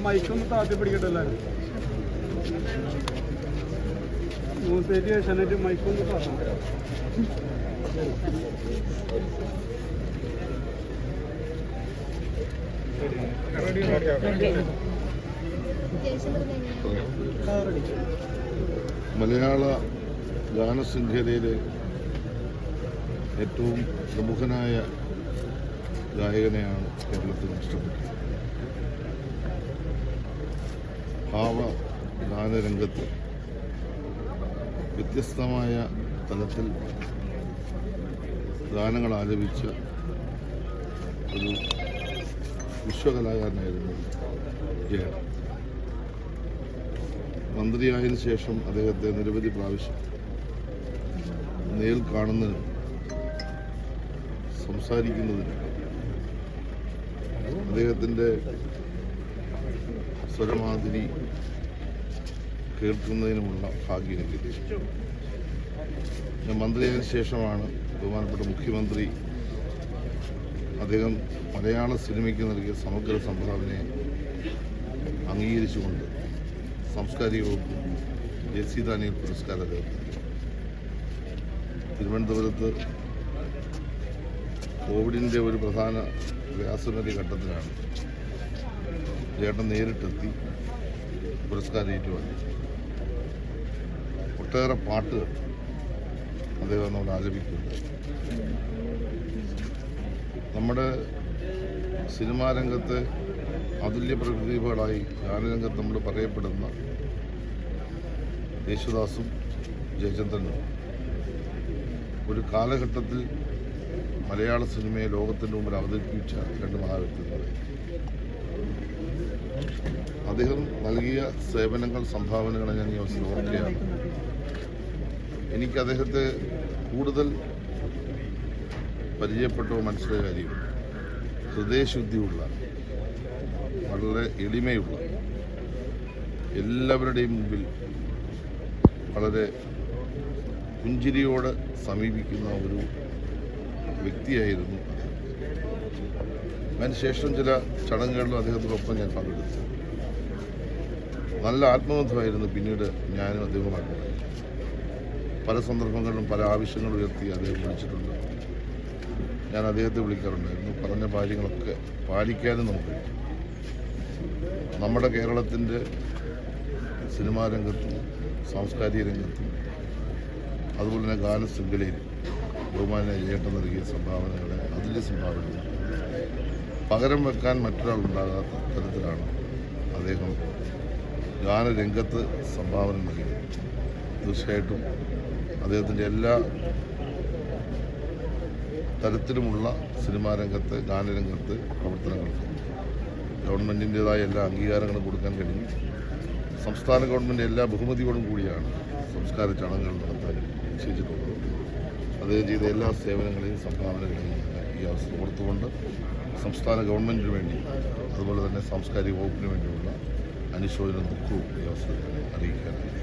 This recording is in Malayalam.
മൈക്കൊന്ന് താത്തി പിടിക്കട്ടെ എല്ലാവരും. ന്യൂസ് ഏഷ്യാനെറ്റ് മൈക്കൊന്ന് താത്താം. മലയാള ഗാനശൃംഖലയിലെ ഏറ്റവും പ്രമുഖനായ ഗായകനെയാണ് കേരളത്തിൽ നഷ്ടപ്പെട്ടത്. ഭാവ ഗാനരംഗത്ത് വ്യത്യസ്തമായ തലത്തിൽ ഗാനങ്ങൾ ആലപിച്ച ഒരു വിശ്വകലാകാരനായിരുന്നു ജയൻ. മന്ത്രിയായതിനു ശേഷം അദ്ദേഹത്തെ നിരവധി പ്രാവശ്യം നേരിൽ കാണുന്നതിനും സംസാരിക്കുന്നതിനും അദ്ദേഹത്തിൻ്റെ സ്വരമാതിരി കേൾക്കുന്നതിനുമുള്ള ഭാഗ്യം ലഭിച്ചു. ഞാൻ മന്ത്രിയായതിനു ശേഷമാണ് ബഹുമാനപ്പെട്ട മുഖ്യമന്ത്രി അദ്ദേഹം മലയാള സിനിമയ്ക്ക് നൽകിയ സമഗ്ര സംഭാവനയെ അംഗീകരിച്ചുകൊണ്ട് സാംസ്കാരിക വകുപ്പ് ജെ.സി. ദാനിയേൽ പുരസ്കാരം അദ്ദേഹത്തിന് തിരുവനന്തപുരത്ത് കോവിഡിൻ്റെ ഒരു പ്രധാന വ്യാസനദി ഘട്ടത്തിലാണ് ചേട്ടൻ നേരിട്ടെത്തി പുരസ്കാരം ഏറ്റുവാങ്ങി. ഒട്ടേറെ പാട്ടുകൾ അദ്ദേഹം നമ്മൾ ആലപിക്കുന്നുണ്ട്. നമ്മുടെ സിനിമാ രംഗത്തെ അതുല്യ പ്രതിഭകളായി ഗാനരംഗത്ത് നമ്മൾ പറയപ്പെടുന്ന യേശുദാസും ജയചന്ദ്രനും ഒരു കാലഘട്ടത്തിൽ മലയാള സിനിമയെ ലോകത്തിൻ്റെ മുമ്പിൽ അവതരിപ്പിച്ച രണ്ട് മഹാവ്യക്തിത്വങ്ങൾ. അദ്ദേഹം നൽകിയ സേവനങ്ങൾ, സംഭാവനകളെ ഞാൻ ഈ അവസരം ഓർക്കുകയാണ്. എനിക്ക് അദ്ദേഹത്തെ കൂടുതൽ പരിചയപ്പെട്ട മനസ്സിലായ കാര്യം ഹൃദയശുദ്ധിയുള്ള, വളരെ എളിമയുള്ള, എല്ലാവരുടെയും മുമ്പിൽ വളരെ പുഞ്ചിരിയോടെ സമീപിക്കുന്ന ഒരു വ്യക്തിയായിരുന്നു. അതിനുശേഷം ചില ചടങ്ങുകളിലും അദ്ദേഹത്തോടൊപ്പം ഞാൻ പങ്കെടുത്തു. നല്ല ആത്മബന്ധമായിരുന്നു പിന്നീട് ഞാനും അദ്ദേഹവുമായിട്ടുള്ളത്. പല സന്ദർഭങ്ങളിലും പല ആവശ്യങ്ങൾ ഉയർത്തി അദ്ദേഹം വിളിച്ചിട്ടുണ്ട്. ഞാൻ അദ്ദേഹത്തെ വിളിക്കാറുണ്ടായിരുന്നു. പറഞ്ഞ കാര്യങ്ങളൊക്കെ പാലിക്കാനും നമുക്ക് നമ്മുടെ കേരളത്തിൻ്റെ സിനിമാ രംഗത്തും സാംസ്കാരിക രംഗത്തും അതുപോലെ തന്നെ ഗാനശൃംഖലയിൽ ബഹുമാന ചേട്ടൻ നൽകിയ സംഭാവനകളെ, അതിൻ്റെ സംഭാവനകൾ പകരം വെക്കാൻ മറ്റൊരാളുണ്ടാകാത്ത തരത്തിലാണ് അദ്ദേഹം ഗാനരംഗത്ത് സംഭാവന നൽകിയത്. തീർച്ചയായിട്ടും അദ്ദേഹത്തിൻ്റെ എല്ലാ തരത്തിലുമുള്ള സിനിമാ രംഗത്ത്, ഗാനരംഗത്ത് പ്രവർത്തനങ്ങൾക്ക് ഗവൺമെൻറ്റിൻ്റേതായ എല്ലാ അംഗീകാരങ്ങളും കൊടുക്കാൻ കഴിഞ്ഞു. സംസ്ഥാന ഗവൺമെൻറ് എല്ലാ ബഹുമതിയോടും കൂടിയാണ് സംസ്കാര ചടങ്ങുകൾ നടത്താൻ നിശ്ചയിച്ചിട്ടുള്ളത്. അദ്ദേഹം ചെയ്ത എല്ലാ സേവനങ്ങളെയും സംഭാവനകളെയും ഈ അവസരം ഓർത്തുകൊണ്ട് സംസ്ഥാന ഗവൺമെൻറ്റിന് വേണ്ടി അതുപോലെ തന്നെ സാംസ്കാരിക വകുപ്പിന് വേണ്ടിയുള്ള അനുശോചനവും ദുഃഖവും ഈ അവസരത്തിൽ അറിയിക്കാനാണ്.